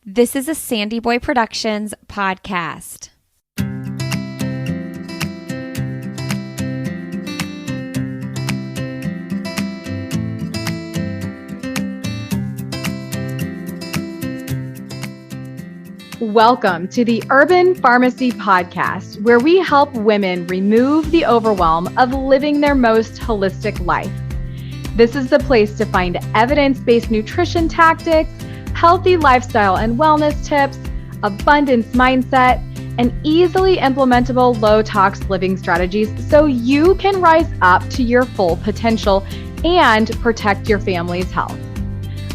This is a SandyBoy Productions podcast. Welcome to the Urban Pharmacy Podcast, where we help women remove the overwhelm of living their most holistic life. This is the place to find evidence-based nutrition tactics, healthy lifestyle and wellness tips, abundance mindset, and easily implementable low-tox living strategies so you can rise up to your full potential and protect your family's health.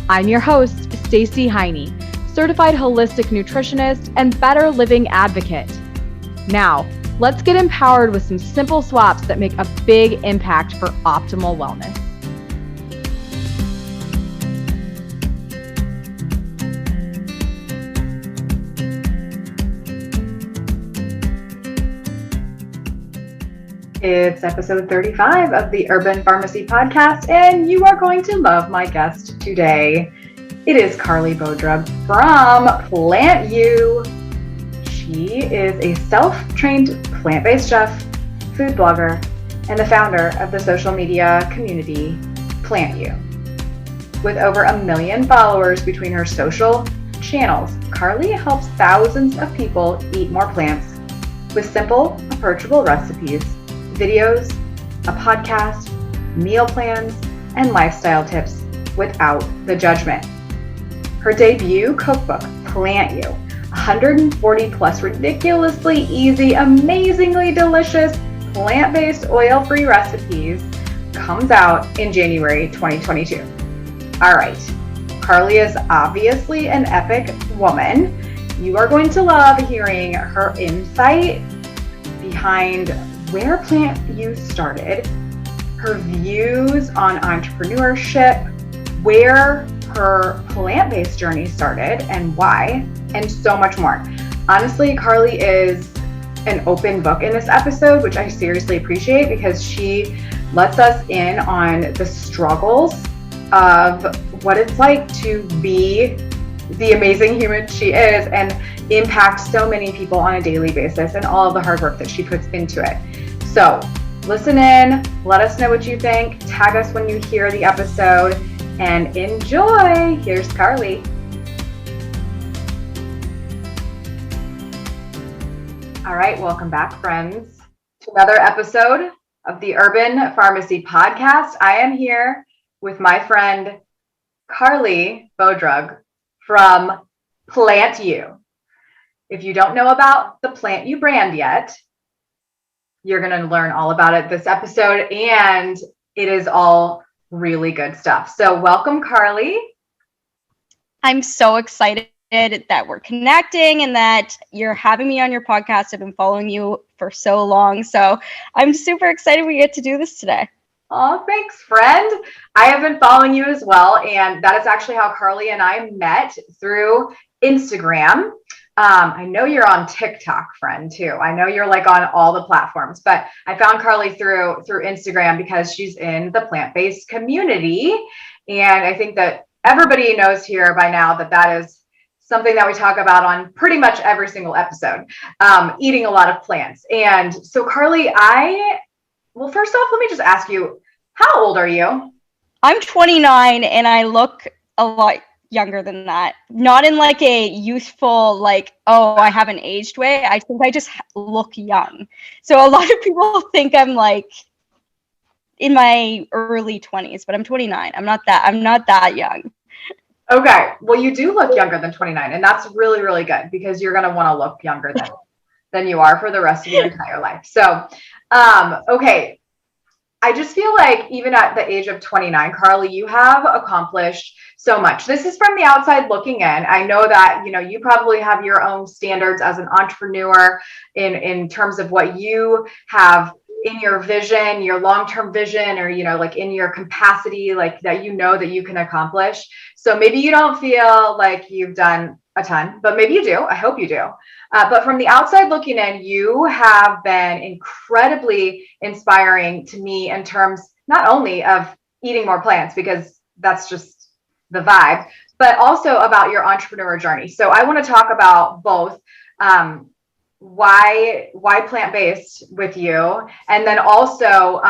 I'm your host, Stacey, certified holistic nutritionist and better living advocate. Now, let's get empowered with some simple swaps that make a big impact for optimal wellness. It's episode 35 of the Urban Pharmacy Podcast, and you are going to love my guest today. It is Carleigh Bodrug from PlantYou. She is a self-trained plant-based chef, food blogger, and the founder of the social media community PlantYou. With over 1 million followers between her social channels, Carleigh helps thousands of people eat more plants with simple, approachable recipes, videos, a podcast, meal plans, and lifestyle tips without the judgment. Her debut cookbook, PlantYou, 140 plus ridiculously easy, amazingly delicious, plant-based oil-free recipes, comes out in January 2022. All right, Carleigh is obviously an epic woman. You are going to love hearing her insight behind where PlantYou started, her views on entrepreneurship, where her plant-based journey started and why, and so much more. Honestly, Carleigh is an open book in this episode, which I seriously appreciate because she lets us in on the struggles of what it's like to be the amazing human she is and impact so many people on a daily basis and all of the hard work that she puts into it. So listen in, let us know what you think, tag us when you hear the episode, and enjoy. Here's Carleigh. All right, welcome back, friends, to another episode of the Urban Pharmacy Podcast. I am here with my friend Carleigh Bodrug from PlantYou. If you don't know about the PlantYou brand yet, you're going to learn all about it this episode, and it is all really good stuff. So welcome, Carleigh. I'm so excited that we're connecting and that you're having me on your podcast. I've been following you for so long. So I'm super excited we get to do this today. Oh, thanks, friend. I have been following you as well. And that is actually how Carleigh and I met, through Instagram. I know you're on TikTok, friend, too. I know you're like on all the platforms, but I found Carleigh through Instagram because she's in the plant-based community. And I think that everybody knows here by now that that is something that we talk about on pretty much every single episode, eating a lot of plants. And so Carleigh, first off, let me just ask you, how old are you? I'm 29 and I look a lot younger than that. Not in like a youthful, like, oh, I haven't aged way. I think I just look young. So a lot of people think I'm like in my early 20s, but I'm 29. I'm not that young. Okay. Well, you do look younger than 29, and that's really, really good because you're going to want to look younger than you are for the rest of your entire life. So, okay. I just feel like even at the age of 29, Carleigh, you have accomplished so much. This is from the outside looking in. I know that, you probably have your own standards as an entrepreneur in terms of what you have in your vision, your long-term vision, or, like in your capacity, like that, that you can accomplish. So maybe you don't feel like you've done a ton, but maybe you do. I hope you do. But from the outside looking in, you have been incredibly inspiring to me in terms not only of eating more plants, because that's just the vibe, but also about your entrepreneur journey. So I want to talk about both. Why plant-based with you, and then also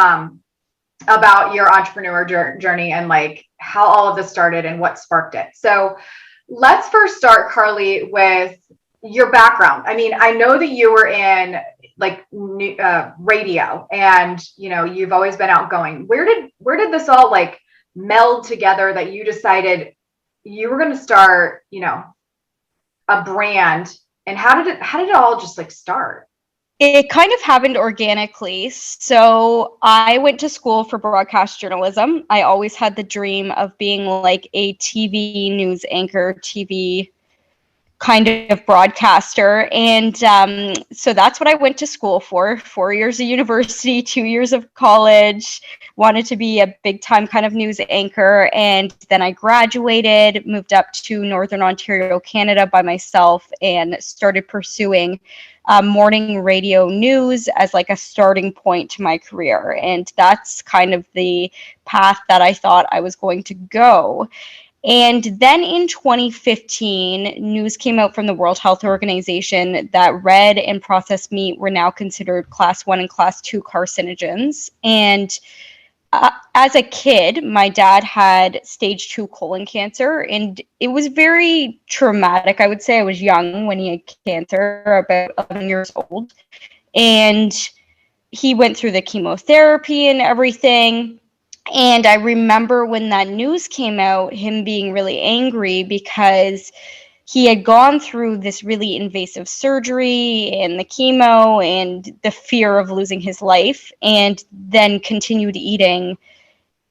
about your entrepreneur journey and like how all of this started and what sparked it. So let's first start, Carleigh, with your background. I mean, I know that you were in like radio, and you've always been outgoing. Where did this all like meld together that you decided you were going to start, a brand? And how did it all just like start? It kind of happened organically. So I went to school for broadcast journalism. I always had the dream of being like a TV news anchor, TV kind of broadcaster. And so that's what I went to school for 4 years of university, 2 years of college, wanted to be a big time kind of news anchor. And then I graduated, moved up to Northern Ontario, Canada by myself, and started pursuing morning radio news as like a starting point to my career. And that's kind of the path that I thought I was going to go. And then in 2015, news came out from the World Health Organization that red and processed meat were now considered class 1 and class 2 carcinogens. And as a kid, my dad had stage 2 colon cancer, and it was very traumatic. I would say I was young when he had cancer, about 11 years old. And he went through the chemotherapy and everything. And I remember when that news came out, him being really angry because he had gone through this really invasive surgery and the chemo and the fear of losing his life, and then continued eating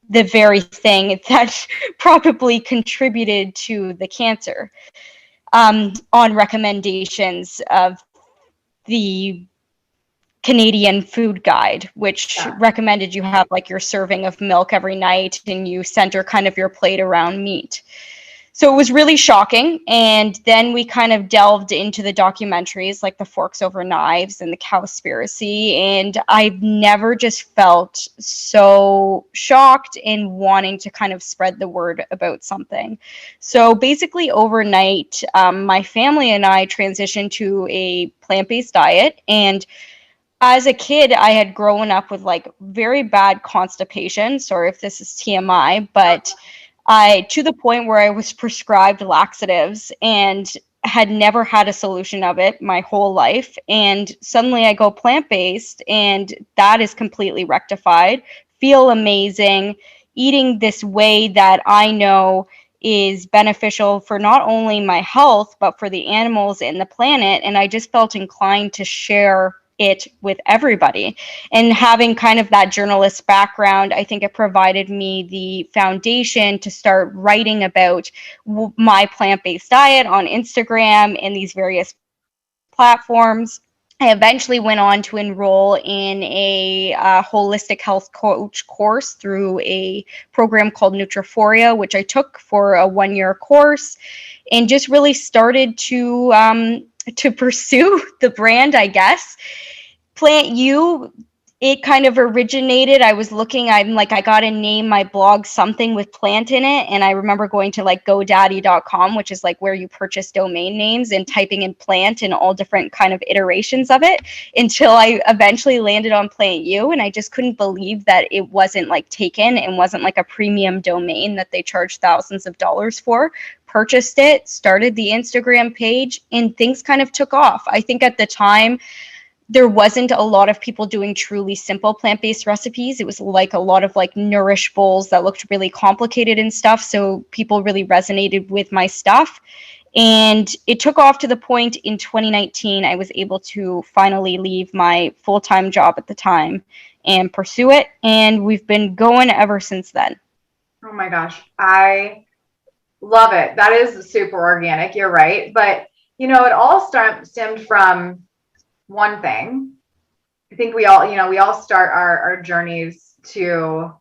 the very thing that probably contributed to the cancer, on recommendations of the Canadian Food Guide, which recommended you have like your serving of milk every night and you center kind of your plate around meat. So it was really shocking. And then we kind of delved into the documentaries like The Forks Over Knives and The Cowspiracy. And I've never just felt so shocked and wanting to kind of spread the word about something. So basically overnight, my family and I transitioned to a plant-based diet. And as a kid, I had grown up with like very bad constipation. Sorry if this is TMI, but to the point where I was prescribed laxatives and had never had a solution of it my whole life. And suddenly I go plant-based and that is completely rectified. Feel amazing, eating this way that I know is beneficial for not only my health, but for the animals and the planet. And I just felt inclined to share it with everybody. And having kind of that journalist background, I think it provided me the foundation to start writing about my plant-based diet on Instagram and these various platforms. I eventually went on to enroll in a holistic health coach course through a program called Nutrophoria, which I took for a 1-year course, and just really started to pursue the brand, I guess. PlantYou, it kind of originated. I was looking, I'm like, I got to name my blog something with plant in it. And I remember going to like GoDaddy.com, which is like where you purchase domain names, and typing in plant and all different kind of iterations of it, until I eventually landed on PlantYou. And I just couldn't believe that it wasn't like taken and wasn't like a premium domain that they charged thousands of dollars for. Purchased it, started the Instagram page, and things kind of took off. I think at the time, there wasn't a lot of people doing truly simple plant-based recipes. It was like a lot of like nourish bowls that looked really complicated and stuff. So people really resonated with my stuff. And it took off to the point in 2019, I was able to finally leave my full-time job at the time and pursue it. And we've been going ever since then. Oh my gosh. I love it. That is super organic. You're right. But, it all stemmed from one thing. I think we all start our journeys to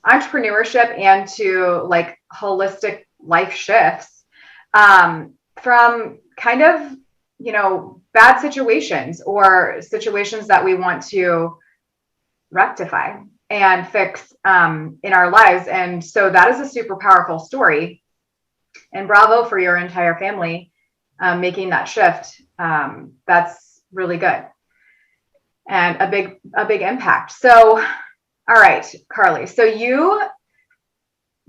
entrepreneurship and to like holistic life shifts from kind of, bad situations or situations that we want to rectify and fix in our lives. And so that is a super powerful story. And bravo for your entire family making that shift. That's really good and a big impact. So, all right, Carleigh. So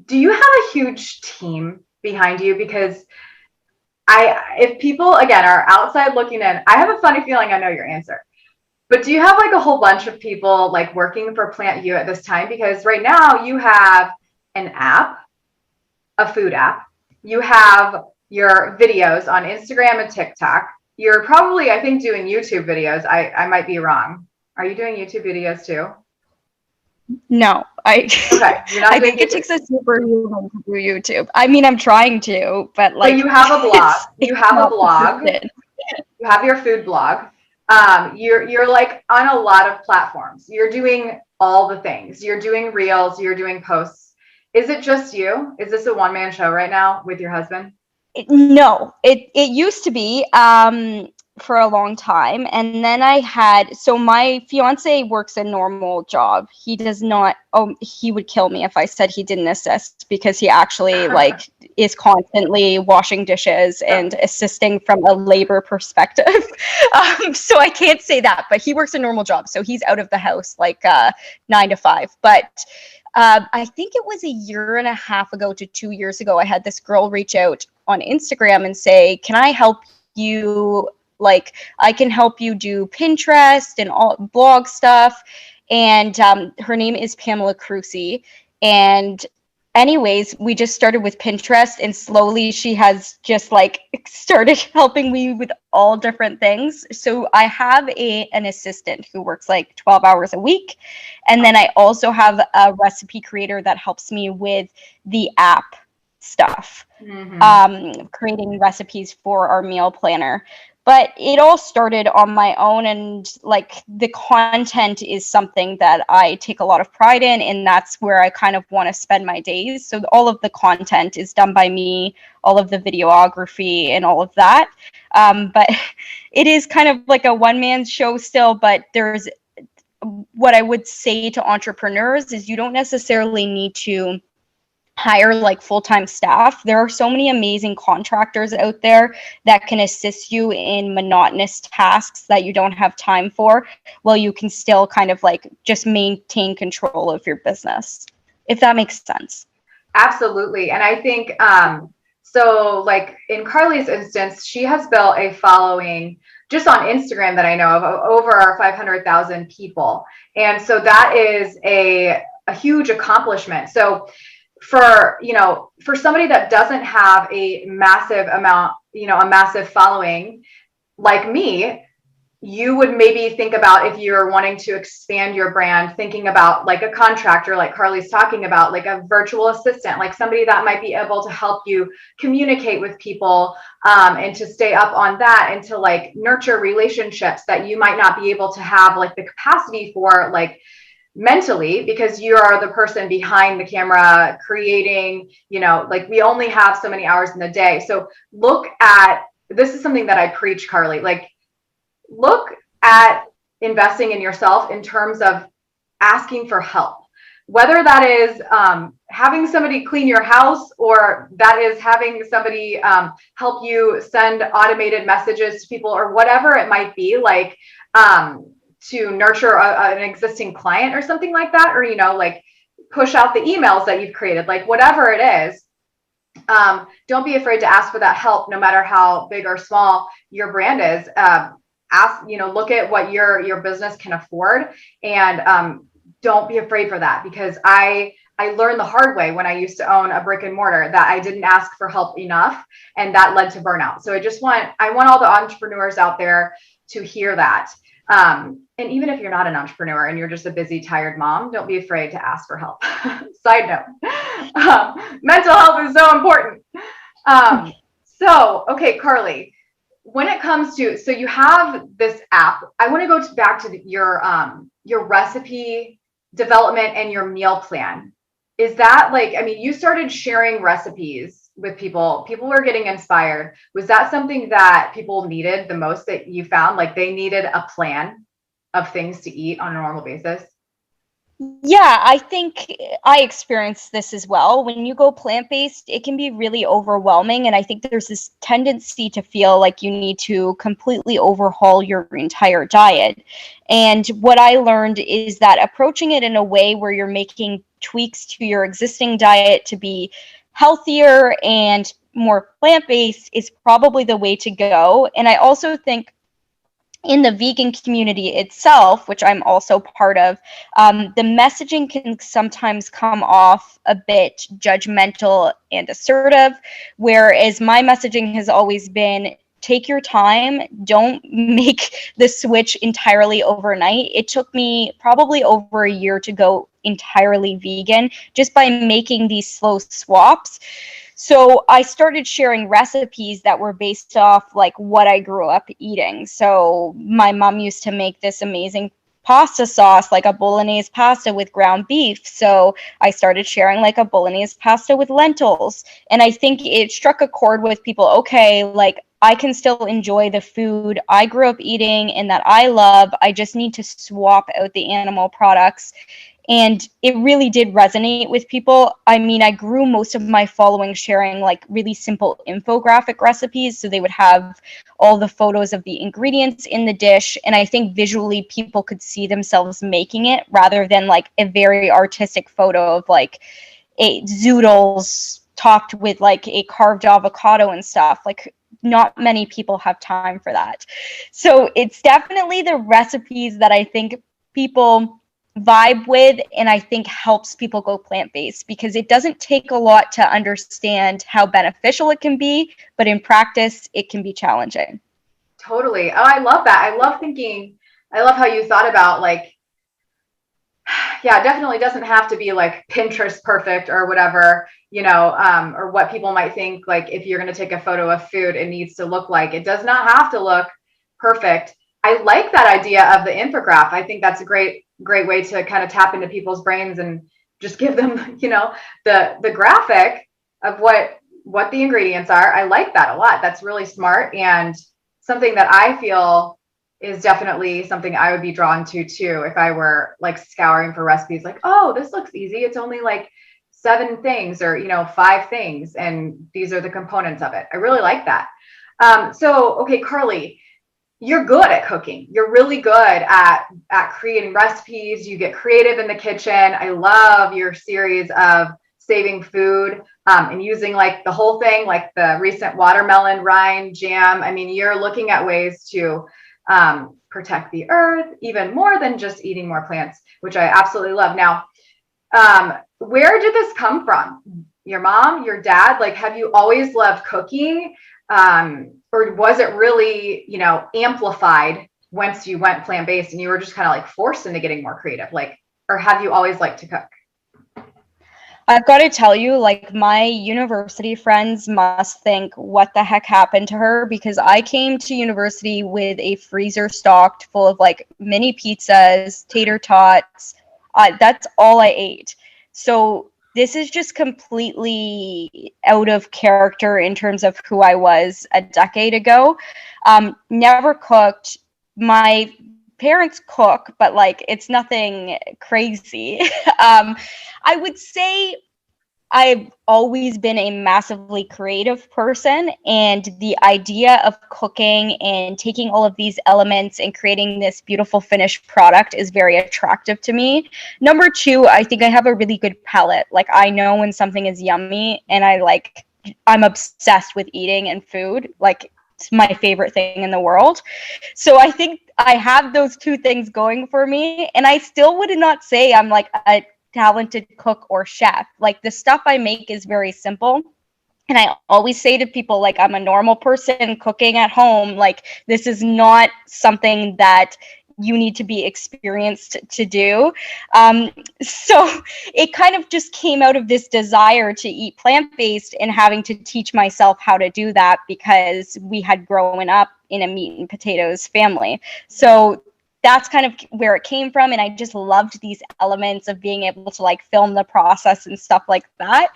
do you have a huge team behind you? Because if people again are outside looking in, I have a funny feeling I know your answer. But do you have like a whole bunch of people like working for PlantYou at this time? Because right now you have an app, a food app. You have your videos on Instagram and TikTok. You're probably, I think, doing YouTube videos. I might be wrong. Are you doing YouTube videos too? No, Okay, you're not I doing think it YouTube. takes a superhuman to do YouTube. I mean, I'm trying to, but like. But you have a blog. You have a not blog. consistent. You have your food blog. You're like on a lot of platforms. You're doing all the things. You're doing reels. You're doing posts. Is it just you? Is this a one-man show right now with your husband? No, it used to be for a long time, and then so my fiance works a normal job. He does not. Oh, he would kill me if I said he didn't assist, because he actually like is constantly washing dishes and assisting from a labor perspective. So I can't say that, but he works a normal job, so he's out of the house like 9 to 5. But I think it was a year and a half ago to 2 years ago, I had this girl reach out on Instagram and say, can I help you? Like, I can help you do Pinterest and all blog stuff. And her name is Pamela Crucy. And anyways, we just started with Pinterest, and slowly she has just like started helping me with all different things. So I have an assistant who works like 12 hours a week. And then I also have a recipe creator that helps me with the app stuff, creating recipes for our meal planner. But it all started on my own, and like the content is something that I take a lot of pride in, and that's where I kind of want to spend my days. So all of the content is done by me, all of the videography and all of that. But it is kind of like a one-man show still, but there's what I would say to entrepreneurs is you don't necessarily need to hire like full-time staff. There are so many amazing contractors out there that can assist you in monotonous tasks that you don't have time for, while you can still kind of like just maintain control of your business, if that makes sense. Absolutely. And I think, so like in Carleigh's instance, she has built a following just on Instagram that I know of over 500,000 people. And so that is a huge accomplishment. So for somebody that doesn't have a massive amount, a massive following like me, you would maybe think about, if you're wanting to expand your brand, thinking about like a contractor, like Carleigh's talking about, like a virtual assistant, like somebody that might be able to help you communicate with people, and to stay up on that, and to like nurture relationships that you might not be able to have like the capacity for, like mentally, because you are the person behind the camera creating, like we only have so many hours in the day. So this is something that I preach, Carleigh, like look at investing in yourself in terms of asking for help, whether that is having somebody clean your house, or that is having somebody help you send automated messages to people, or whatever it might be, like to nurture an existing client or something like that, or like push out the emails that you've created, like whatever it is. Don't be afraid to ask for that help, no matter how big or small your brand is. Look at what your business can afford, and don't be afraid for that, because I learned the hard way when I used to own a brick and mortar that I didn't ask for help enough, and that led to burnout. So I want all the entrepreneurs out there to hear that. And even if you're not an entrepreneur and you're just a busy, tired mom, don't be afraid to ask for help. Side note, mental health is so important. Okay, Carleigh, when it comes to, so you have this app, I want to go back to your recipe development and your meal plan. Is that like, I mean, you started sharing recipes with people were getting inspired. Was that something that people needed the most, that you found like they needed a plan of things to eat on a normal basis? Yeah, I think I experienced this as well. When you go plant-based, it can be really overwhelming. And I think there's this tendency to feel like you need to completely overhaul your entire diet. And what I learned is that approaching it in a way where you're making tweaks to your existing diet to be healthier and more plant-based is probably the way to go. And I also think in the vegan community itself, which I'm also part of, the messaging can sometimes come off a bit judgmental and assertive, whereas my messaging has always been take your time, don't make the switch entirely overnight. It took me probably over a year to go entirely vegan just by making these slow swaps. So I started sharing recipes that were based off like what I grew up eating. So my mom used to make this amazing pasta sauce, like a bolognese pasta with ground beef. So I started sharing like a bolognese pasta with lentils. And I think it struck a chord with people. Okay, like I can still enjoy the food I grew up eating and that I love. I just need to swap out the animal products. And it really did resonate with people. I mean, I grew most of my following sharing like really simple infographic recipes. So they would have all the photos of the ingredients in the dish. And I think visually people could see themselves making it rather than like a very artistic photo of like a zoodles topped with like a carved avocado and stuff. Like, not many people have time for that. So it's definitely the recipes that I think people vibe with, and I think helps people go plant-based, because it doesn't take a lot to understand how beneficial it can be, but in practice it can be challenging. Totally. Oh, I love that. I love how you thought about like, yeah, it definitely doesn't have to be like Pinterest perfect or whatever, or what people might think. Like if you're going to take a photo of food, it needs to look like. It does not have to look perfect. I like that idea of the infograph. I think that's a great way to kind of tap into people's brains and just give them, the graphic of what the ingredients are. I like that a lot. That's really smart and something that I feel is definitely something I would be drawn to too. If I were like scouring for recipes, like, oh, this looks easy. It's only like 7 things or, 5 things. And these are the components of it. I really like that. Okay, Carleigh, you're good at cooking. You're really good at creating recipes. You get creative in the kitchen. I love your series of saving food and using like the whole thing, like the recent watermelon rind jam. I mean, you're looking at ways to protect the earth even more than just eating more plants, which I absolutely love. Now, where did this come from? Your mom, your dad? Like, have you always loved cooking? Or was it really, amplified once you went plant-based and you were just kind of like forced into getting more creative? Like, or have you always liked to cook? I've got to tell you, like, my university friends must think, what the heck happened to her? Because I came to university with a freezer stocked full of like mini pizzas, tater tots. That's all I ate. So this is just completely out of character in terms of who I was a decade ago. Never cooked. My parents cook, but like it's nothing crazy. I would say I've always been a massively creative person, and the idea of cooking and taking all of these elements and creating this beautiful finished product is very attractive to me. Number 2, I think I have a really good palate. Like I know when something is yummy, and I'm obsessed with eating and food. Like it's my favorite thing in the world. So I think I have those 2 things going for me, and I still would not say I'm like a talented cook or chef. Like the stuff I make is very simple. And I always say to people, like, I'm a normal person cooking at home. Like, this is not something that you need to be experienced to do. So it kind of just came out of this desire to eat plant-based and having to teach myself how to do that because we had grown up in a meat and potatoes family. So that's kind of where it came from. And I just loved these elements of being able to like film the process and stuff like that.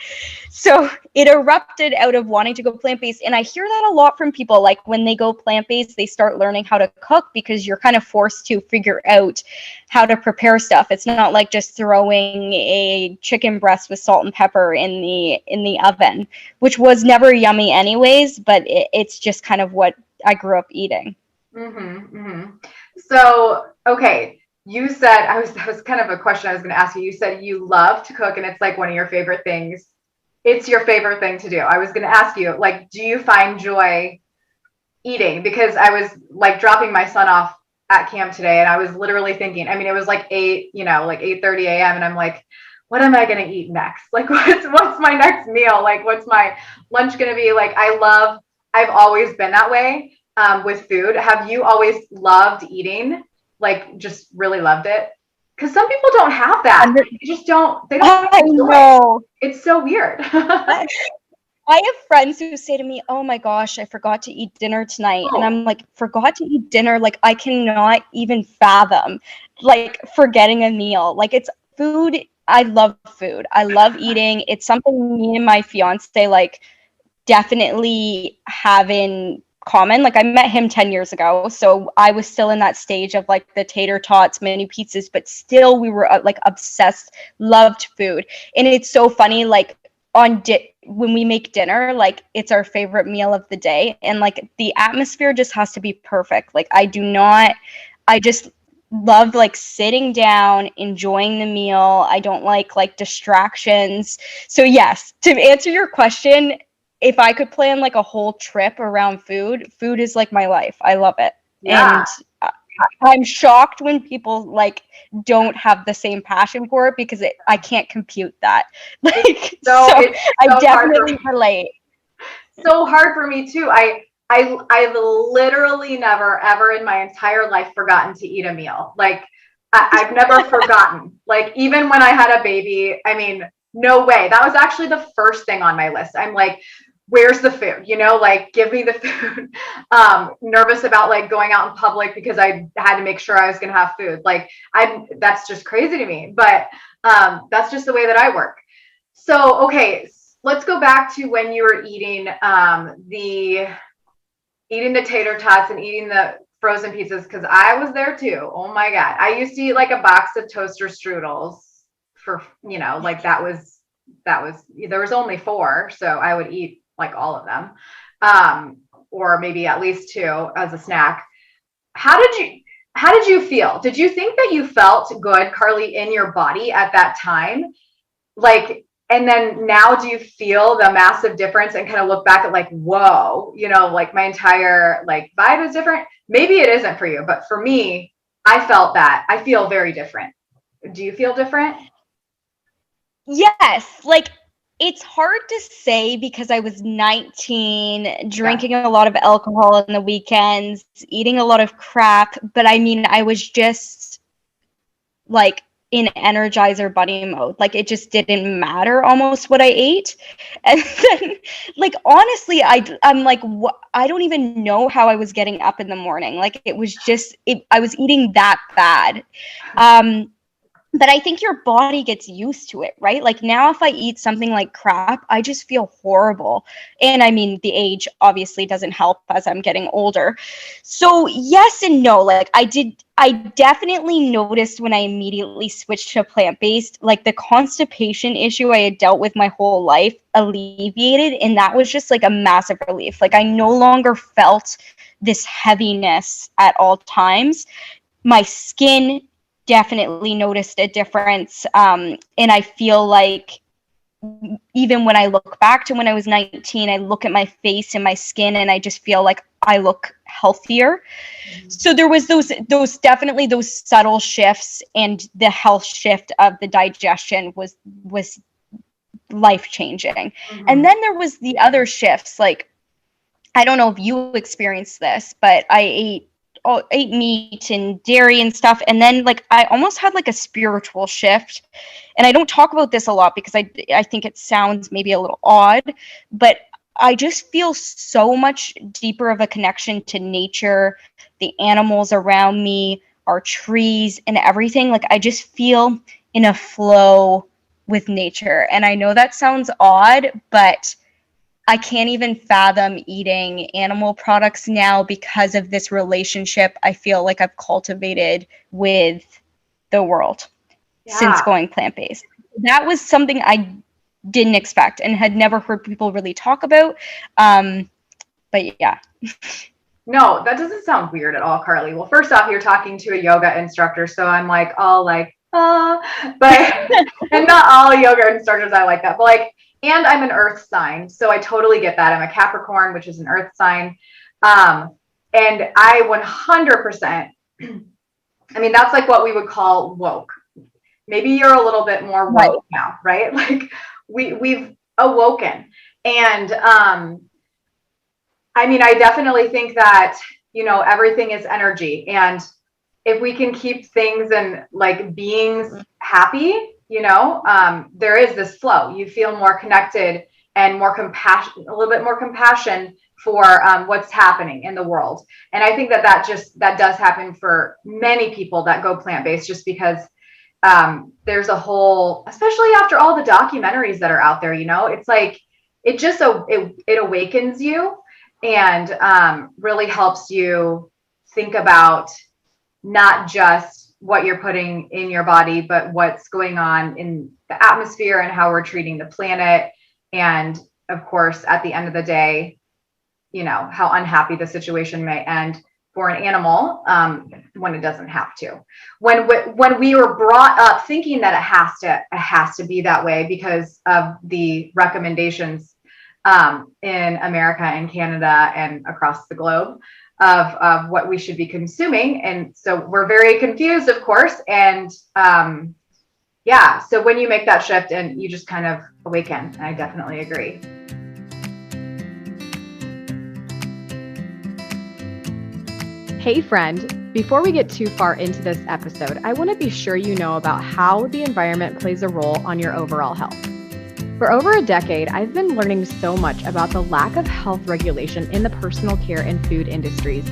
So it erupted out of wanting to go plant-based. And I hear that a lot from people. Like when they go plant-based, they start learning how to cook because you're kind of forced to figure out how to prepare stuff. It's not like just throwing a chicken breast with salt and pepper in the oven, which was never yummy anyways, but it's just kind of what I grew up eating. Mm-hmm, mm-hmm. So, okay, you said, that was kind of a question I was going to ask you. You said you love to cook and it's like one of your favorite things. It's your favorite thing to do. I was going to ask you, like, do you find joy eating? Because I was like dropping my son off at camp today and I was literally thinking, I mean, it was like 8:30 a.m. and I'm like, what am I going to eat next? Like, what's my next meal? Like, what's my lunch going to be? Like, I've always been that way. With food. Have you always loved eating? Like, just really loved it? Because some people don't have that. They just don't. They don't enjoy it. It's so weird. I have friends who say to me, "Oh my gosh, I forgot to eat dinner tonight," and I'm like, "Forgot to eat dinner? Like, I cannot even fathom like forgetting a meal. Like, it's food. I love food. I love eating. It's something me and my fiance like definitely have in common. Like I met him 10 years ago, so I was still in that stage of like the tater tots, mini pizzas, but still we were like obsessed, loved food. And it's so funny, like when we make dinner, like it's our favorite meal of the day, and like the atmosphere just has to be perfect. Like I just love like sitting down, enjoying the meal. I don't like distractions. So yes, to answer your question, if I could plan like a whole trip around food is like my life. I love it. Yeah. And I'm shocked when people like don't have the same passion for it because I can't compute that. Like, so I definitely relate. So hard for me too. I literally never ever in my entire life forgotten to eat a meal. Like I've never forgotten. Like even when I had a baby, I mean, no way. That was actually the first thing on my list. I'm like, where's the food? You know, like give me the food. Nervous about like going out in public because I had to make sure I was going to have food. Like that's just crazy to me, but that's just the way that I work. So, okay, let's go back to when you were eating the tater tots and eating the frozen pizzas, because I was there too. Oh my God. I used to eat like a box of toaster strudels for, you know, like there was only 4, so I would eat like all of them, or maybe at least 2 as a snack. How did you feel? Did you think that you felt good, Carleigh, in your body at that time? Like, and then now do you feel the massive difference and kind of look back at like, whoa, you know, like my entire like vibe is different? Maybe it isn't for you, but for me, I felt that. I feel very different. Do you feel different? Yes, like it's hard to say because I was 19, drinking a lot of alcohol on the weekends, eating a lot of crap. But I mean, I was just like in Energizer Bunny mode. Like it just didn't matter almost what I ate. And then like, honestly, I'm like, what? I don't even know how I was getting up in the morning. Like it was just, I was eating that bad. But I think your body gets used to it, right? Like now if I eat something like crap, I just feel horrible. And I mean, the age obviously doesn't help as I'm getting older. So yes and no. Like I definitely noticed when I immediately switched to plant-based, like the constipation issue I had dealt with my whole life alleviated. And that was just like a massive relief. Like I no longer felt this heaviness at all times. My skin definitely noticed a difference. And I feel like even when I look back to when I was 19, I look at my face and my skin and I just feel like I look healthier. So there was those definitely those subtle shifts, and the health shift of the digestion was life-changing. Mm-hmm. And then there was the other shifts. Like, I don't know if you experienced this, but I ate meat and dairy and stuff, and then like I almost had like a spiritual shift. And I don't talk about this a lot because I think it sounds maybe a little odd, but I just feel so much deeper of a connection to nature, the animals around me, our trees and everything. Like I just feel in a flow with nature. And I know that sounds odd, but I can't even fathom eating animal products now because of this relationship I feel like I've cultivated with the world since going plant-based. That was something I didn't expect and had never heard people really talk about. But yeah. No, that doesn't sound weird at all, Carleigh. Well, first off, you're talking to a yoga instructor, so I'm like all like, but and not all yoga instructors are like that, but like, and I'm an earth sign, so I totally get that. I'm a Capricorn, which is an earth sign. And I 100%, I mean, that's like what we would call woke. Maybe you're a little bit more woke now, right? Like we've awoken. And I mean, I definitely think that, you know, everything is energy. And if we can keep things and like beings happy, you know, there is this flow. You feel more connected and more compassion, a little bit more compassion for what's happening in the world. And I think that that does happen for many people that go plant-based, just because there's a whole, especially after all the documentaries that are out there, you know, it's like, it awakens you and really helps you think about not just what you're putting in your body, but what's going on in the atmosphere and how we're treating the planet. And of course, at the end of the day, you know, how unhappy the situation may end for an animal when it doesn't have to. When we were brought up thinking that it has to be that way because of the recommendations in America and Canada and across the globe of what we should be consuming. And so we're very confused, of course. And yeah, so when you make that shift and you just kind of awaken, I definitely agree. Hey friend, before we get too far into this episode, I want to be sure you know about how the environment plays a role on your overall health. For over a decade, I've been learning so much about the lack of health regulation in the personal care and food industries,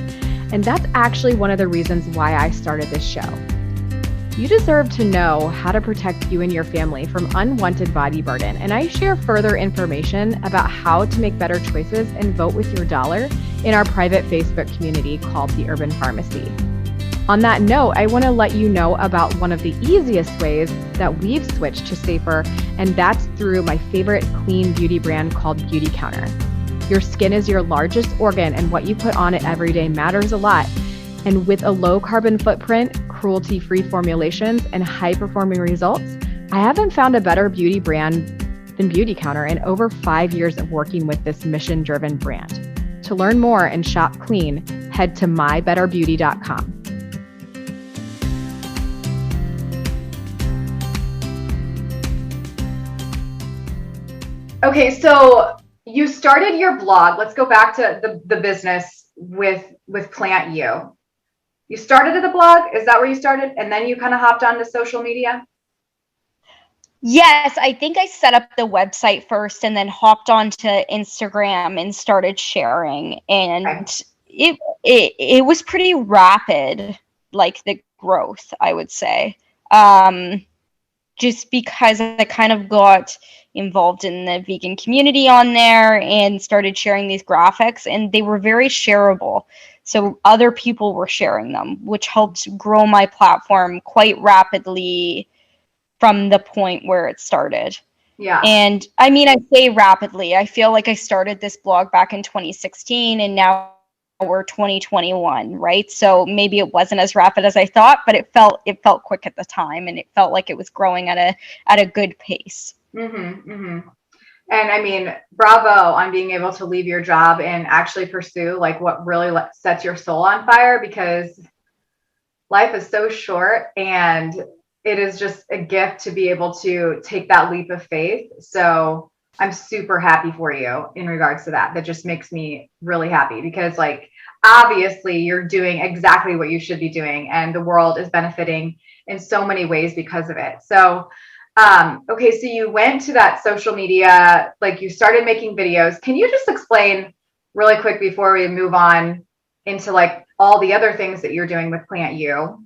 and that's actually one of the reasons why I started this show. You deserve to know how to protect you and your family from unwanted body burden, and I share further information about how to make better choices and vote with your dollar in our private Facebook community called The Urban Pharmacy. On that note, I want to let you know about one of the easiest ways that we've switched to safer, and that's through my favorite clean beauty brand called Beauty Counter. Your skin is your largest organ, and what you put on it every day matters a lot. And with a low carbon footprint, cruelty-free formulations, and high-performing results, I haven't found a better beauty brand than Beauty Counter in over 5 years of working with this mission-driven brand. To learn more and shop clean, head to mybetterbeauty.com. Okay, so you started your blog. Let's go back to the business with PlantYou. You started at the blog. Is that where you started? And then you kind of hopped onto social media? Yes, I think I set up the website first and then hopped onto Instagram and started sharing. And it was pretty rapid, like the growth, I would say. Just because I kind of got involved in the vegan community on there and started sharing these graphics, and they were very shareable. So other people were sharing them, which helped grow my platform quite rapidly from the point where it started. Yeah. And I mean, I say rapidly. I feel like I started this blog back in 2016 and now we're 2021, right? So maybe it wasn't as rapid as I thought, but it felt quick at the time, and it felt like it was growing at a good pace. Mm-hmm, mm-hmm. And I mean, bravo on being able to leave your job and actually pursue like what really sets your soul on fire, because life is so short and it is just a gift to be able to take that leap of faith. So I'm super happy for you in regards to that. That just makes me really happy, because like, obviously you're doing exactly what you should be doing, and the world is benefiting in so many ways because of it. So, okay. So you went to that social media, like you started making videos. Can you just explain really quick before we move on into like all the other things that you're doing with PlantYou?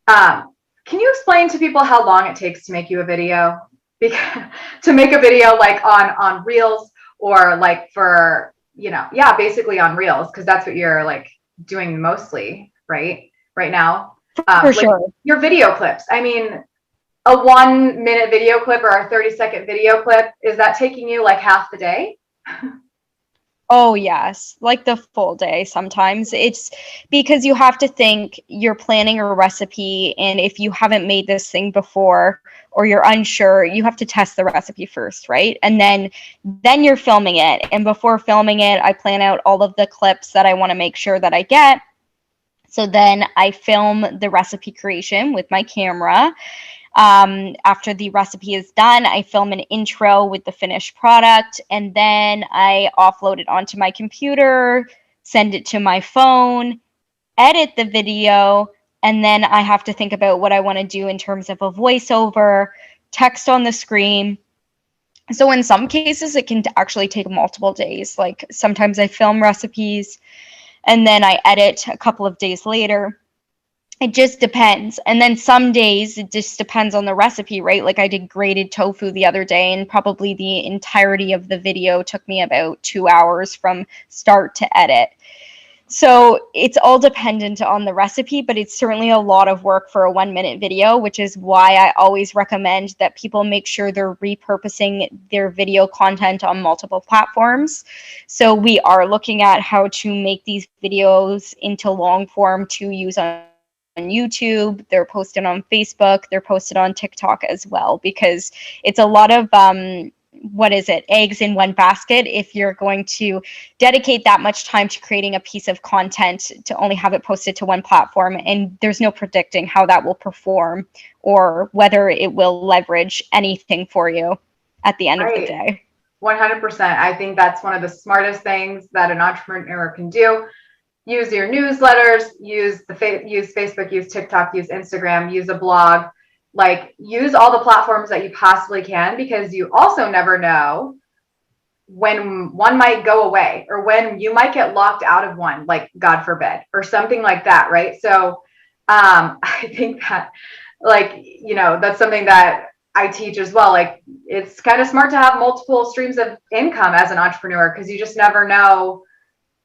Can you explain to people how long it takes to make you a video? Because to make a video like on Reels, or like for, basically on Reels, because that's what you're like doing mostly, right now. For Like sure. your video clips. I mean, a 1 minute video clip or a 30-second video clip, is that taking you like half the day? Oh, yes, like the full day sometimes. It's because you have to think you're planning a recipe, and if you haven't made this thing before or you're unsure, you have to test the recipe first, right? And then you're filming it. And before filming it, I plan out all of the clips that I want to make sure that I get. So then I film the recipe creation with my camera. After the recipe is done, I film an intro with the finished product, and then I offload it onto my computer, send it to my phone, edit the video, and then I have to think about what I want to do in terms of a voiceover, text on the screen. So in some cases, it can actually take multiple days. Like sometimes I film recipes and then I edit a couple of days later. It just depends. And then some days it just depends on the recipe, right? Like I did grated tofu the other day, and probably the entirety of the video took me about 2 hours from start to edit. So it's all dependent on the recipe, but it's certainly a lot of work for a 1 minute video, which is why I always recommend that people make sure they're repurposing their video content on multiple platforms. So we are looking at how to make these videos into long form to use on YouTube, they're posted on Facebook, they're posted on TikTok as well, because it's a lot of eggs in one basket if you're going to dedicate that much time to creating a piece of content to only have it posted to one platform, and there's no predicting how that will perform or whether it will leverage anything for you at the end of the day. 100%. I think that's one of the smartest things that an entrepreneur can do. Use your newsletters, use Facebook, use TikTok, use Instagram, use a blog, like use all the platforms that you possibly can, because you also never know when one might go away or when you might get locked out of one, like God forbid, or something like that, right? So I think that, like, that's something that I teach as well. Like it's kind of smart to have multiple streams of income as an entrepreneur, because you just never know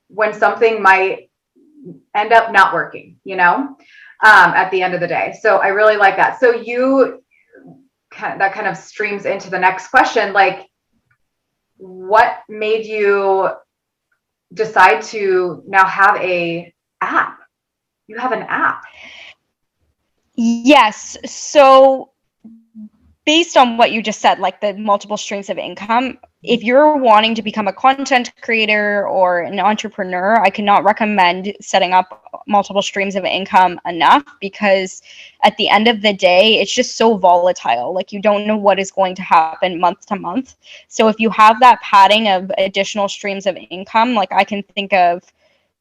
when something might end up not working, at the end of the day. So I really like that. So that kind of streams into the next question. Like, what made you decide to now have a app? You have an app. Yes. So based on what you just said, like the multiple streams of income, if you're wanting to become a content creator or an entrepreneur, I cannot recommend setting up multiple streams of income enough, because at the end of the day, it's just so volatile. Like you don't know what is going to happen month to month. So if you have that padding of additional streams of income, like I can think of,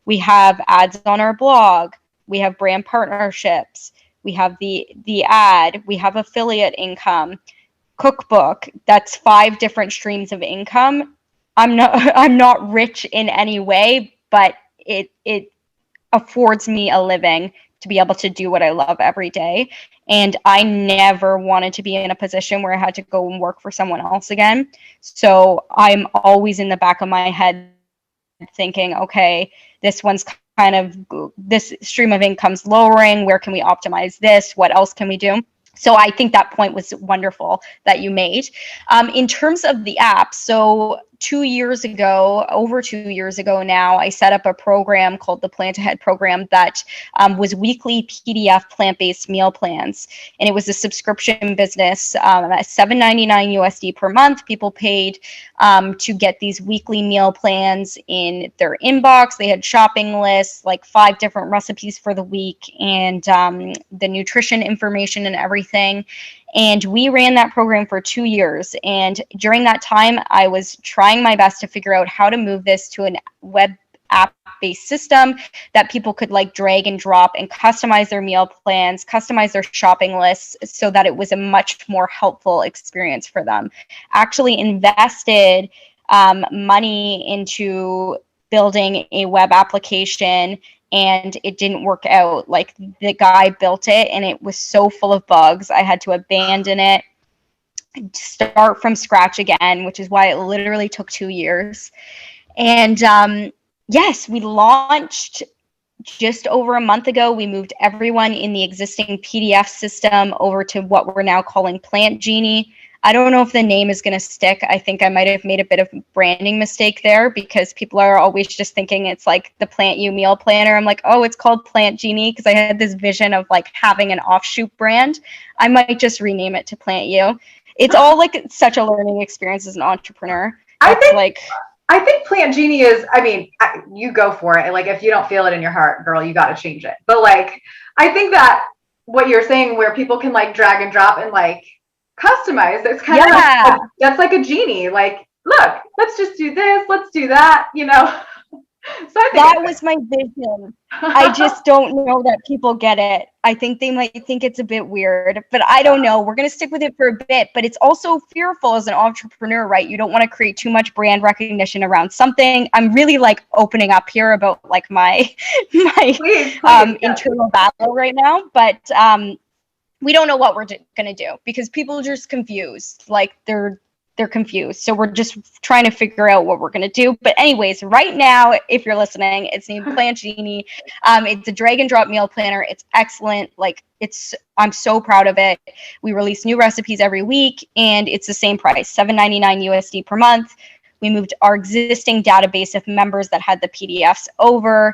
we have ads on our blog, we have brand partnerships, we have the ad, we have affiliate income, cookbook. That's 5 different streams of income. I'm not rich in any way, but it affords me a living to be able to do what I love every day. And I never wanted to be in a position where I had to go and work for someone else again. So I'm always in the back of my head thinking, okay, this stream of income's lowering. Where can we optimize this? What else can we do? So I think that point was wonderful that you made. In terms of the app, so over 2 years ago now, I set up a program called the Plant Ahead program that was weekly PDF plant-based meal plans. And it was a subscription business at $7.99 USD per month. People paid to get these weekly meal plans in their inbox. They had shopping lists, like 5 different recipes for the week, and the nutrition information and everything. And we ran that program for 2 years. And during that time, I was trying my best to figure out how to move this to a web app-based system that people could like drag and drop and customize their meal plans, customize their shopping lists, so that it was a much more helpful experience for them. Actually invested money into building a web application and it didn't work out. Like, the guy built it and it was so full of bugs. I had to abandon it, start from scratch again, which is why it literally took 2 years. And yes, we launched just over a month ago. We moved everyone in the existing PDF system over to what we're now calling PlantYou. I don't know if the name is going to stick. I think I might have made a bit of a branding mistake there, because people are always just thinking it's like the PlantYou meal planner. I'm like, oh, it's called PlantYou, because I had this vision of like having an offshoot brand. I might just rename it to PlantYou. It's all like such a learning experience as an entrepreneur. I think PlantYou is, I mean, you go for it. Like, if you don't feel it in your heart, girl, you got to change it. But like, I think that what you're saying, where people can like drag and drop and like customize, it's kind of like, that's like a genie. Like, look, let's just do this, let's do that, you know. So I think that was my vision. I just don't know that people get it. I think they might think it's a bit weird, but I don't know. We're going to stick with it for a bit, but it's also fearful as an entrepreneur, right? You don't want to create too much brand recognition around something. I'm really like opening up here about like my please, internal battle right now, but we don't know what we're going to do, because people are just confused. Like, they're confused. So we're just trying to figure out what we're going to do. But anyways, right now, if you're listening, it's named PlantYou. It's a drag and drop meal planner. It's excellent. Like, I'm so proud of it. We release new recipes every week, and it's the same price, $7.99 USD per month. We moved our existing database of members that had the PDFs over.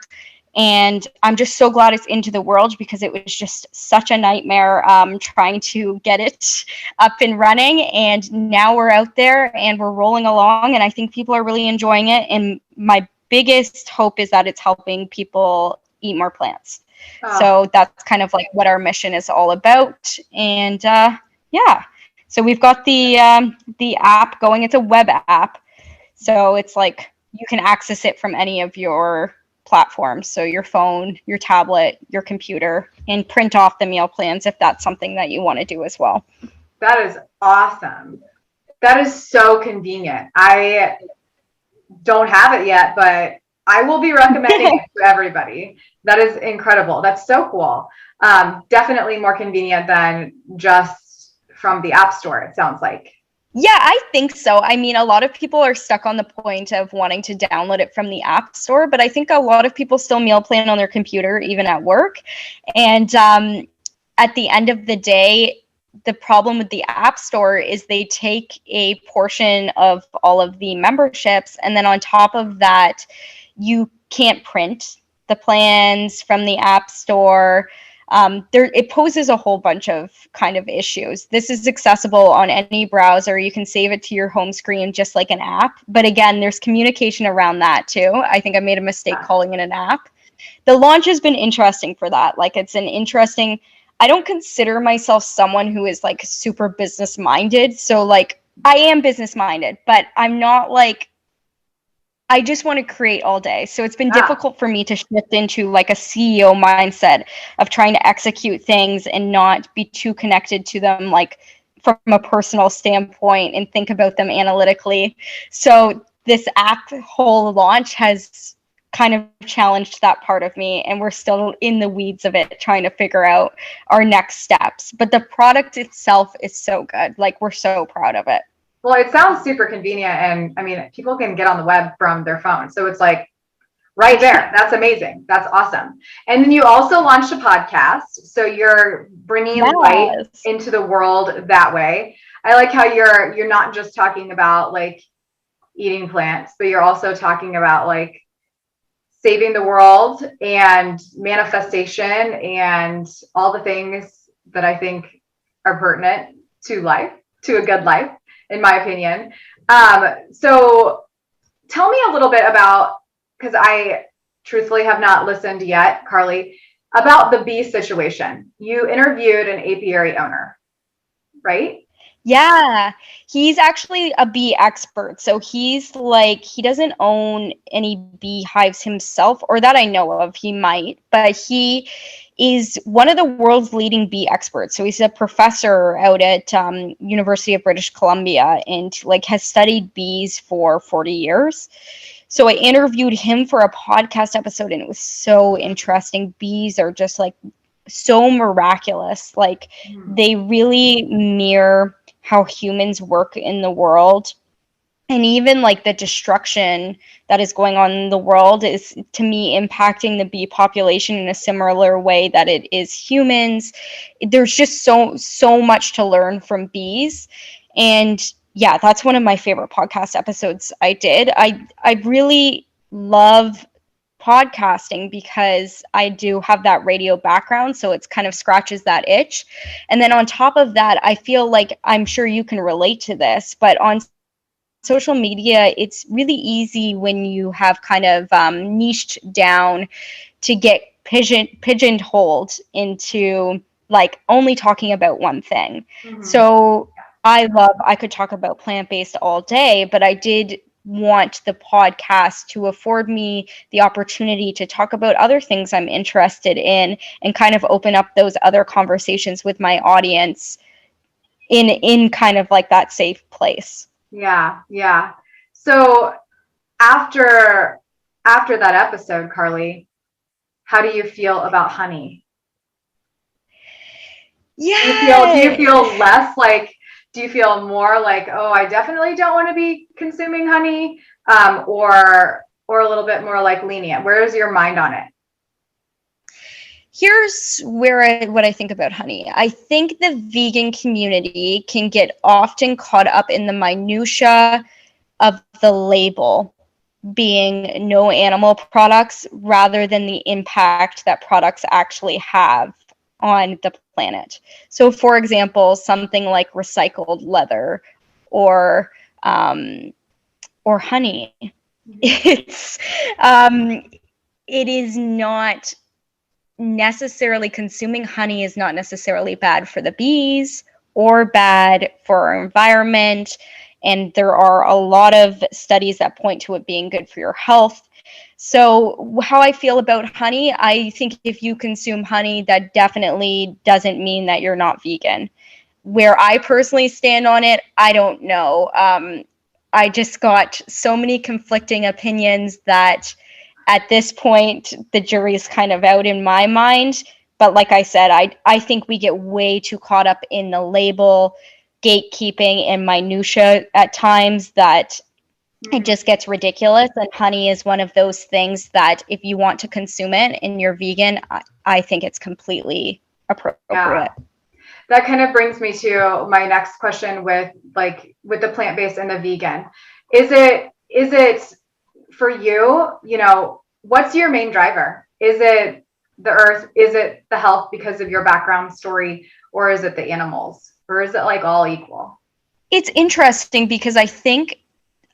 And I'm just so glad it's into the world, because it was just such a nightmare trying to get it up and running. And now we're out there and we're rolling along, and I think people are really enjoying it. And my biggest hope is that it's helping people eat more plants. So that's kind of like what our mission is all about. And yeah, so we've got the app going. It's a web app. So it's like you can access it from any of your platforms, so your phone, your tablet, your computer, and print off the meal plans if that's something that you want to do as well. That is awesome. That is so convenient. I don't have it yet, but I will be recommending it to everybody. That is incredible. That's so cool. Definitely more convenient than just from the App Store, it sounds like. Yeah, I think so. I mean, a lot of people are stuck on the point of wanting to download it from the App Store, but I think a lot of people still meal plan on their computer, even at work. And at the end of the day, the problem with the App Store is they take a portion of all of the memberships, and then on top of that, you can't print the plans from the App Store. It poses a whole bunch of kind of issues. This is accessible on any browser. You can save it to your home screen just like an app. But again, there's communication around that too. I think I made a mistake calling it an app. The launch has been interesting for that. Like, it's an interesting, I don't consider myself someone who is like super business minded. So like, I am business minded, but I'm not like, I just want to create all day. So it's been difficult for me to shift into like a CEO mindset of trying to execute things and not be too connected to them, like from a personal standpoint, and think about them analytically. So this app whole launch has kind of challenged that part of me, and we're still in the weeds of it, trying to figure out our next steps. But the product itself is so good. Like, we're so proud of it. Well, it sounds super convenient, and I mean, people can get on the web from their phone. So it's like right there. That's amazing. That's awesome. And then you also launched a podcast. So you're bringing light into the world that way. I like how you're not just talking about like eating plants, but you're also talking about like saving the world and manifestation and all the things that I think are pertinent to life, to a good life, in my opinion. So tell me a little bit about, because I truthfully have not listened yet, Carleigh, about the bee situation. You interviewed an apiary owner, right? Yeah, he's actually a bee expert. So he's like, he doesn't own any beehives himself, or that I know of. He might, but he is one of the world's leading bee experts. So he's a professor out at University of British Columbia, and like has studied bees for 40 years. So I interviewed him for a podcast episode, and it was so interesting. Bees are just like so miraculous. Like they really mirror how humans work in the world. And even like the destruction that is going on in the world is, to me, impacting the bee population in a similar way that it is humans. There's just so much to learn from bees. And yeah, that's one of my favorite podcast episodes I did. I really love podcasting because I do have that radio background, so it's kind of scratches that itch. And then on top of that, I feel like, I'm sure you can relate to this, but on social media, it's really easy when you have kind of niched down to get pigeonholed into like only talking about one thing. So I could talk about plant-based all day, but I did want the podcast to afford me the opportunity to talk about other things I'm interested in and kind of open up those other conversations with my audience in kind of like that safe place. Yeah. So after that episode, Carleigh, how do you feel about honey? Yeah. Do you feel less like, do you feel more like, oh, I definitely don't want to be consuming honey, or a little bit more like lenient? Where is your mind on it? Here's what I think about honey. I think the vegan community can get often caught up in the minutia of the label being no animal products rather than the impact that products actually have on the planet. So for example, something like recycled leather or honey. It's it is not necessarily, consuming honey is not necessarily bad for the bees or bad for our environment. And there are a lot of studies that point to it being good for your health. So how I feel about honey, I think if you consume honey, that definitely doesn't mean that you're not vegan. Where I personally stand on it, I don't know. I just got so many conflicting opinions that at this point, the jury's kind of out in my mind. But like I said, I think we get way too caught up in the label, gatekeeping, and minutia at times that it just gets ridiculous. And honey is one of those things that if you want to consume it and you're vegan, I think it's completely appropriate. Yeah. That kind of brings me to my next question with the plant-based and the vegan. Is it for you, what's your main driver? Is it the earth? Is it the health because of your background story? Or is it the animals? Or is it like all equal? It's interesting because I think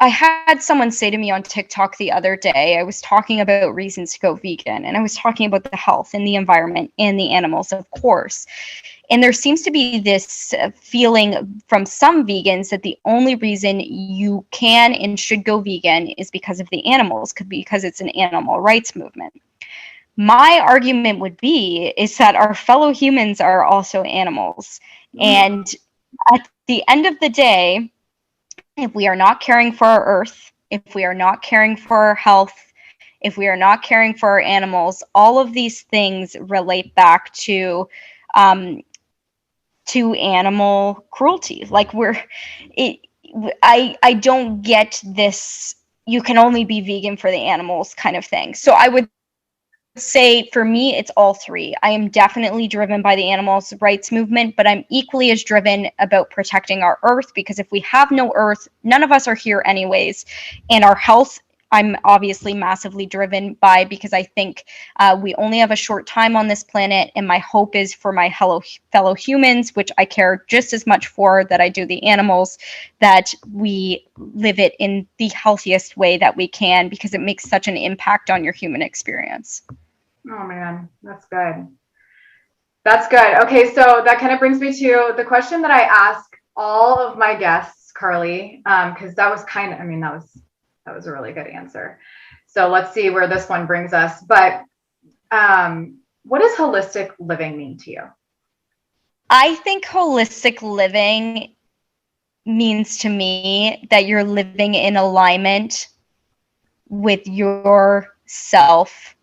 I had someone say to me on TikTok the other day, I was talking about reasons to go vegan, and I was talking about the health and the environment and the animals, of course. And there seems to be this feeling from some vegans that the only reason you can and should go vegan is because of the animals, because it's an animal rights movement. My argument would be is that our fellow humans are also animals. And at the end of the day, if we are not caring for our earth, if we are not caring for our health, if we are not caring for our animals, all of these things relate back to animal cruelty. Like I don't get this, you can only be vegan for the animals kind of thing. So I would say for me, it's all three. I am definitely driven by the animals rights movement, but I'm equally as driven about protecting our earth, because if we have no earth, none of us are here anyways. And our health, I'm obviously massively driven by, because I think we only have a short time on this planet, and my hope is for my fellow humans, which I care just as much for that I do the animals, that we live it in the healthiest way that we can, because it makes such an impact on your human experience. Oh man, that's good. That's good. Okay, so that kind of brings me to the question that I ask all of my guests, Carleigh, because that was that was a really good answer. So let's see where this one brings us. But what does holistic living mean to you? I think holistic living means to me that you're living in alignment with yourself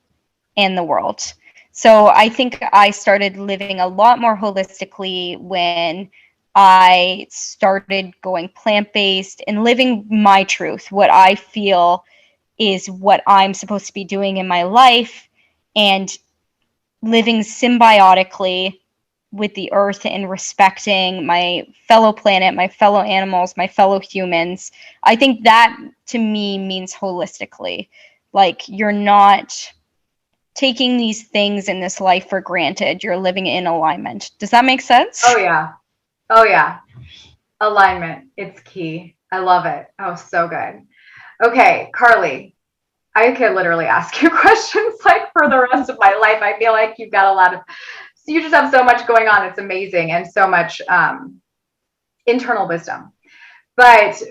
and the world. So I think I started living a lot more holistically when I started going plant-based and living my truth, what I feel is what I'm supposed to be doing in my life, and living symbiotically with the earth and respecting my fellow planet, my fellow animals, my fellow humans. I think that to me means holistically. Like, you're not taking these things in this life for granted. You're living in alignment. Does that make sense? Oh, yeah. Oh, yeah. Alignment. It's key. I love it. Oh, so good. Okay, Carleigh, I could literally ask you questions like for the rest of my life. I feel like you've got a lot of, you just have so much going on. It's amazing. And so much internal wisdom. But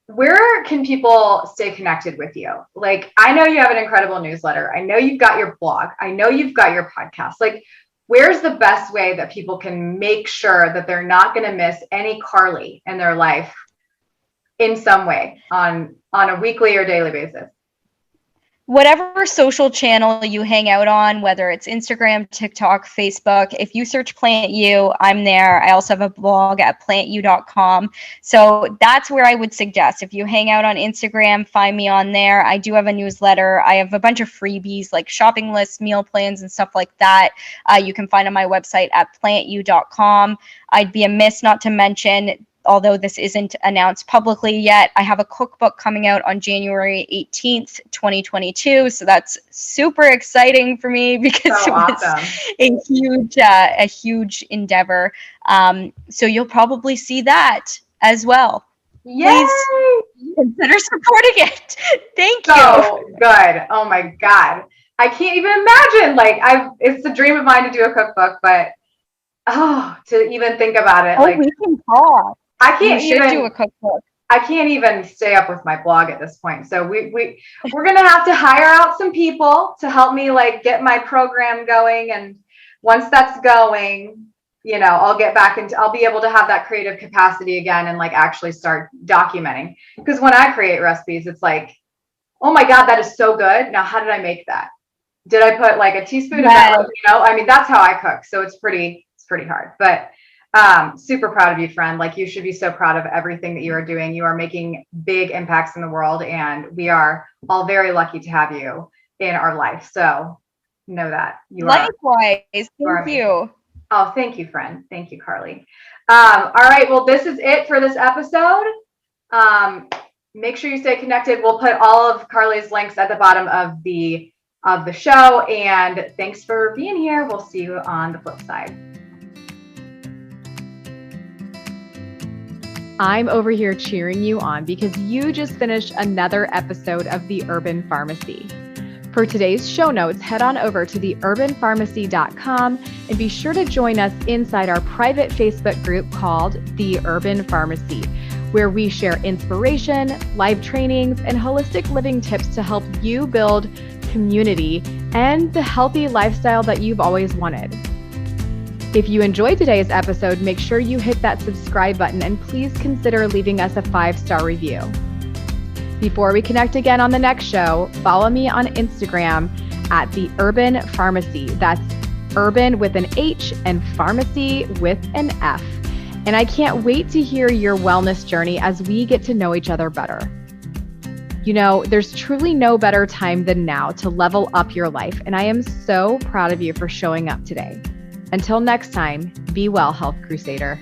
where can people stay connected with you? Like, I know you have an incredible newsletter. I know you've got your blog. I know you've got your podcast. Like, where's the best way that people can make sure that they're not going to miss any Carleigh in their life in some way on a weekly or daily basis? Whatever social channel you hang out on, whether it's Instagram, TikTok, Facebook, if you search PlantYou, I'm there. I also have a blog at PlantYou.com. So that's where I would suggest. If you hang out on Instagram, find me on there. I do have a newsletter. I have a bunch of freebies like shopping lists, meal plans, and stuff like that. You can find on my website at PlantYou.com. I'd be amiss not to mention, although this isn't announced publicly yet, I have a cookbook coming out on January 18th, 2022. So that's super exciting for me because So it was a huge endeavor. So you'll probably see that as well. Yay! Please consider supporting it. Thank you. So good. Oh my God. I can't even imagine. Like, it's a dream of mine to do a cookbook, but to even think about it. We can talk. I can't even do a cookbook. I can't even stay up with my blog at this point. So we're going to have to hire out some people to help me like get my program going. And once that's going, I'll get back into, I'll be able to have that creative capacity again and like actually start documenting. Because when I create recipes, it's like, oh my God, that is so good. Now, how did I make that? Did I put like a teaspoon of that? I mean, that's how I cook. So it's pretty hard, but super proud of you, friend. Like, you should be so proud of everything that you are doing. You are making big impacts in the world, and we are all very lucky to have you in our life. So know that you are. Likewise. Thank you. Oh, thank you, friend. Thank you, Carleigh. All right. Well, this is it for this episode. Make sure you stay connected. We'll put all of Carleigh's links at the bottom of the show. And thanks for being here. We'll see you on the flip side. I'm over here cheering you on because you just finished another episode of The Urban Pharmacy. For today's show notes, head on over to theurbanpharmacy.com and be sure to join us inside our private Facebook group called The Urban Pharmacy, where we share inspiration, live trainings, and holistic living tips to help you build community and the healthy lifestyle that you've always wanted. If you enjoyed today's episode, make sure you hit that subscribe button and please consider leaving us a 5-star review. Before we connect again on the next show, follow me on Instagram at The Urban Pharmacy. That's urban with an H and pharmacy with an F. And I can't wait to hear your wellness journey as we get to know each other better. There's truly no better time than now to level up your life, and I am so proud of you for showing up today. Until next time, be well, Health Crusader.